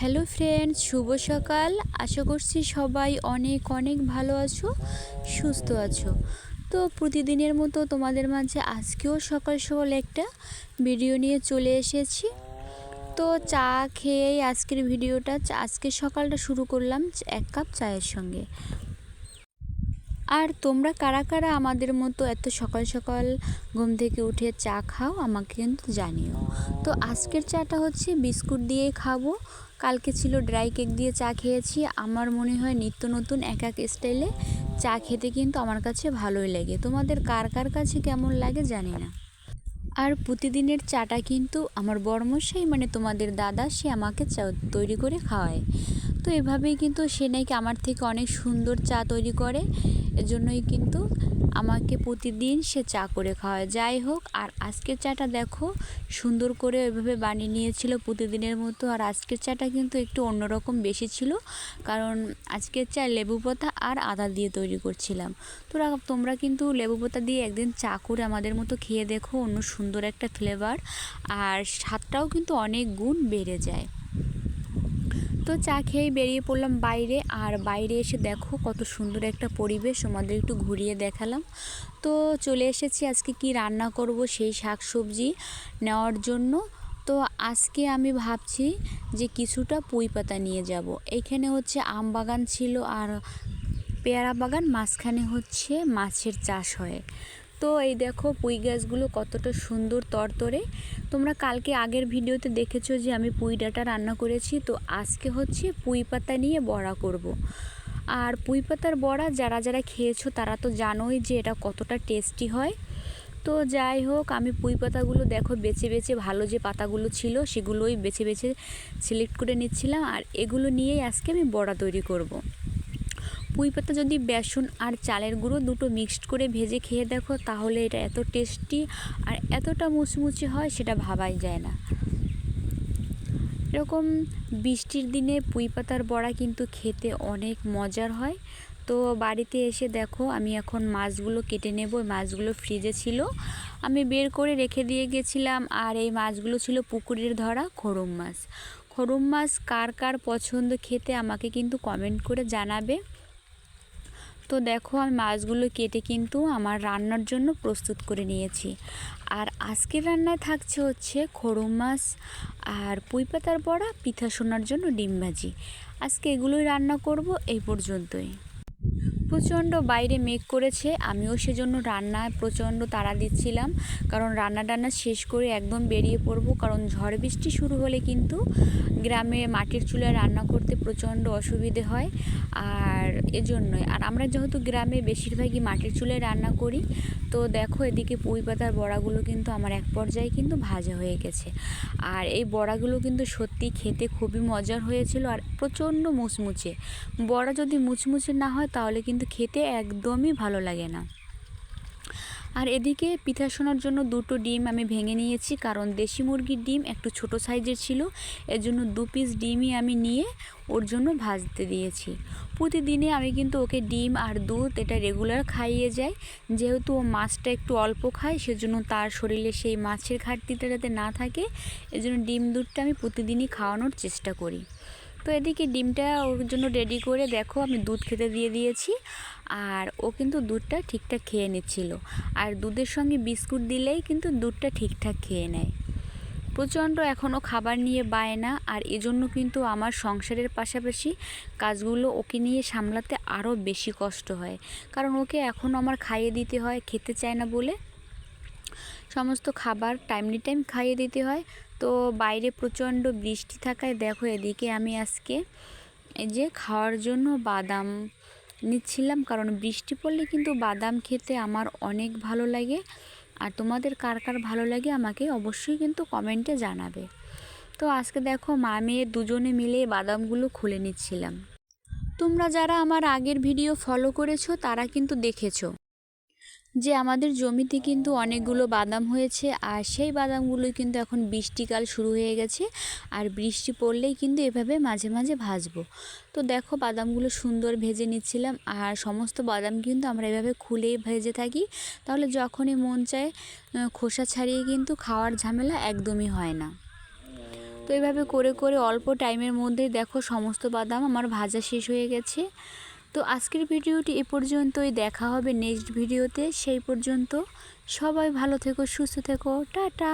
Hello friends, শুভ সকাল। আশা করছি সবাই অনেক অনেক ভালো আছো, সুস্থ আছো। তো প্রতিদিনের মতো তোমাদের মাঝে আজকেও সকাল সকাল একটা ভিডিও নিয়ে চলে এসেছি। তো চা খেয়েই আজকের ভিডিওটা, আজকের সকালটা শুরু করলাম এক কাপ চায়ের সঙ্গে। আর তোমরা কারা কারা আমাদের মতো এত সকাল সকাল ঘুম থেকে উঠে চা খাও আমাকে কিন্তু জানিও। তো আজকের চাটা হচ্ছে বিস্কুট দিয়ে খাবো। কালকে ছিল ড্রাই কেক দিয়ে চা খেয়েছি। আমার মনে হয় নিত্য নতুন এক এক স্টাইলে চা খেতে কিন্তু আমার কাছে ভালোই লাগে। তোমাদের কার কার কাছে কেমন লাগে জানি না। আর প্রতিদিনের চাটা কিন্তু আমার বড়মশাই মানে তোমাদের দাদা, সে আমাকে চা তৈরি করে খাওয়ায়। তো এভাবেই কিন্তু সে নাকি আমার থেকে অনেক সুন্দর চা তৈরি করে, এজন্যই কিন্তু আমাকে প্রতিদিন সে চা করে খাওয়ায়। যাই হোক, আর আজকের চাটা দেখো সুন্দর করে ওইভাবে বানিয়ে নিয়েছিল প্রতিদিনের মতো। আর আজকের চাটা কিন্তু একটু অন্যরকম বেশি ছিল, কারণ আজকের চা লেবু পাতা আর আদা দিয়ে তৈরি করছিলাম। তোমরা কিন্তু লেবু পাতা দিয়ে একদিন চা করে আমাদের মতো খেয়ে দেখো, অন্য সুন্দর একটা ফ্লেভার, আর স্বাদটাও কিন্তু অনেক গুণ বেড়ে যায়। তো চা খেয়েই বেরিয়ে পড়লাম বাইরে। আর বাইরে এসে দেখো কত সুন্দর একটা পরিবেশ, আমাদের একটু ঘুরিয়ে দেখালাম। তো চলে এসেছি আজকে কি রান্না করব সেই শাক সবজি নেওয়ার জন্য। তো আজকে আমি ভাবছি যে কিছুটা পুঁই পাতা নিয়ে যাব। এইখানে হচ্ছে আম বাগান ছিল আর পেয়ারা বাগান, মাঝখানে হচ্ছে মাছের চাষ হয়। তো এই দেখো পুঁই গাছগুলো কতটা সুন্দর তরতরে। তোমরা কালকে আগের ভিডিওতে দেখেছো যে আমি পুঁই ডাঁটা রান্না করেছি। তো আজকে হচ্ছে পুঁই পাতা নিয়ে বড়া করব। আর পুঁই পাতার বড়া যারা যারা খেয়েছো তারা তো জানোই যে এটা কতটা টেস্টি হয়। তো যাই হোক, আমি পুঁই পাতাগুলো দেখো বেছে বেছে ভালো যে পাতাগুলো ছিল সেগুলোই বেছে বেছে সিলেক্ট করে নিচ্ছিলাম। আর এগুলো নিয়েই আজকে আমি বড়া তৈরি করব। পুঁই পাতা যদি বেসন আর চালের গুঁড়ো দুটো মিক্সড করে ভেজে খেয়ে দেখো, তাহলে এটা এত টেস্টি আর এতটা মুচমুচে হয় সেটা ভাবাই যায় না। এরকম বৃষ্টির দিনে পুঁই পাতার বড়া কিন্তু খেতে অনেক মজার হয়। তো বাড়িতে এসে দেখো আমি এখন মাছগুলো কেটে নেব। মাছগুলো ফ্রিজে ছিল, আমি বের করে রেখে দিয়ে গেছিলাম। আর এই মাছগুলো ছিল পুকুরের ধরা খড়ুম মাছ। খড়ুম মাছ কার কার পছন্দ খেতে আমাকে কিন্তু কমেন্ট করে জানাবে। তো দেখো আমি মাছগুলো কেটে কিন্তু আমার রান্নার জন্য প্রস্তুত করে নিয়েছি। আর আজকের রান্নায় থাকছে হচ্ছে খড়ুম মাছ আর পুঁই পাতার বড়া, পিঠা সোনার জন্য ডিম ভাজি। আজকে এগুলোই রান্না করব। এই পর্যন্তই। প্রচণ্ড বাইরে মেঘ করেছে, আমিও সেজন্য রান্নায় প্রচণ্ড তাড়া দিচ্ছিলাম, কারণ রান্না শেষ করে একদম বেরিয়ে পড়ব। কারণ ঝড় বৃষ্টি শুরু হলে কিন্তু গ্রামে মাটির চুলায় রান্না করতে প্রচণ্ড অসুবিধে হয়। আর এজন্যই, আর আমরা যেহেতু গ্রামে বেশিরভাগই মাটির চুলায় রান্না করি। তো দেখো এদিকে পুঁই পাতার বড়াগুলো কিন্তু আমার এক পর্যায়ে কিন্তু ভাজা হয়ে গেছে। আর এই বড়াগুলো কিন্তু সত্যি খেতে খুবই মজার হয়েছিল আর প্রচণ্ড মুচমুচে। বড়া যদি মুচমুচে না হয় তাহলে কিন্তু খেতে একদমই ভালো লাগে না। আর এদিকে পিঠা সোনার জন্য দুটো ডিম আমি ভেঙে নিয়েছি, কারণ দেশি মুরগির ডিম একটু ছোট সাইজের ছিল, এর জন্য 2 পিস ডিমই আমি নিয়ে ওর জন্য ভাজতে দিয়েছি। প্রতিদিনে আমি কিন্তু ওকে ডিম আর দুধ এটা রেগুলার খাইয়ে যাই। যেহেতু ও মাছটা একটু অল্প খায়, সেজন্য তার শরীরে সেই মাছের ঘাটতিটা যাতে না থাকে, এজন্য ডিম দুধটা আমি প্রতিদিনই খাওয়ানোর চেষ্টা করি। তো এদিকে ডিমটা ওর জন্য রেডি করে দেখো আমি দুধ খেতে দিয়ে দিয়েছি। আর ও কিন্তু দুধটা ঠিকঠাক খেয়ে নিচ্ছিল। আর দুধের সঙ্গে বিস্কুট দিলেই কিন্তু দুধটা ঠিকঠাক খেয়ে নেয়। প্রচণ্ড এখনও খাবার নিয়ে বায়না, আর এজন্য কিন্তু আমার সংসারের পাশাপাশি কাজগুলো ওকে নিয়ে সামলাতে আরও বেশি কষ্ট হয়, কারণ ওকে এখনও আমার খাইয়ে দিতে হয়, খেতে চায় না বলে সমস্ত খাবার টাইমলি টাইম খাইয়ে দিতে হয়। তো বাইরে প্রচণ্ড বৃষ্টি থাকায় দেখো এদিকে আমি আজকে এই যে খাওয়ার জন্য বাদাম নিচ্ছিলাম, কারণ বৃষ্টি পড়লে কিন্তু বাদাম খেতে আমার অনেক ভালো লাগে। আর তোমাদের কার কার ভালো লাগে আমাকে অবশ্যই কিন্তু কমেন্টে জানাবে। তো আজকে দেখো মা মেয়ে দুজনে মিলে বাদামগুলো খুলে নিচ্ছিলাম। তোমরা যারা আমার আগের ভিডিও ফলো করেছো তারা কিন্তু দেখেছো যে আমাদের জমিতে কিন্তু অনেকগুলো বাদাম হয়েছে। আর সেই বাদামগুলোই কিন্তু এখন বৃষ্টিকাল শুরু হয়ে গেছে, আর বৃষ্টি পড়লেই কিন্তু এভাবে মাঝে মাঝে ভাজবো। তো দেখো বাদামগুলো সুন্দর ভেজে নিচ্ছিলাম। আর সমস্ত বাদাম কিন্তু আমরা এভাবে খুলেই ভেজে থাকি, তাহলে যখনই মন চায় খোসা ছাড়িয়ে কিন্তু খাওয়ার ঝামেলা একদমই হয় না। তো এইভাবে করে করে অল্প টাইমের মধ্যেই দেখো সমস্ত বাদাম আমার ভাজা শেষ হয়ে গেছে। তো আজকের ভিডিওটি এ পর্যন্তই, দেখা হবে নেক্সট ভিডিওতে। সেই পর্যন্ত সবাই ভালো থেকো, সুস্থ থেকো, টাটা।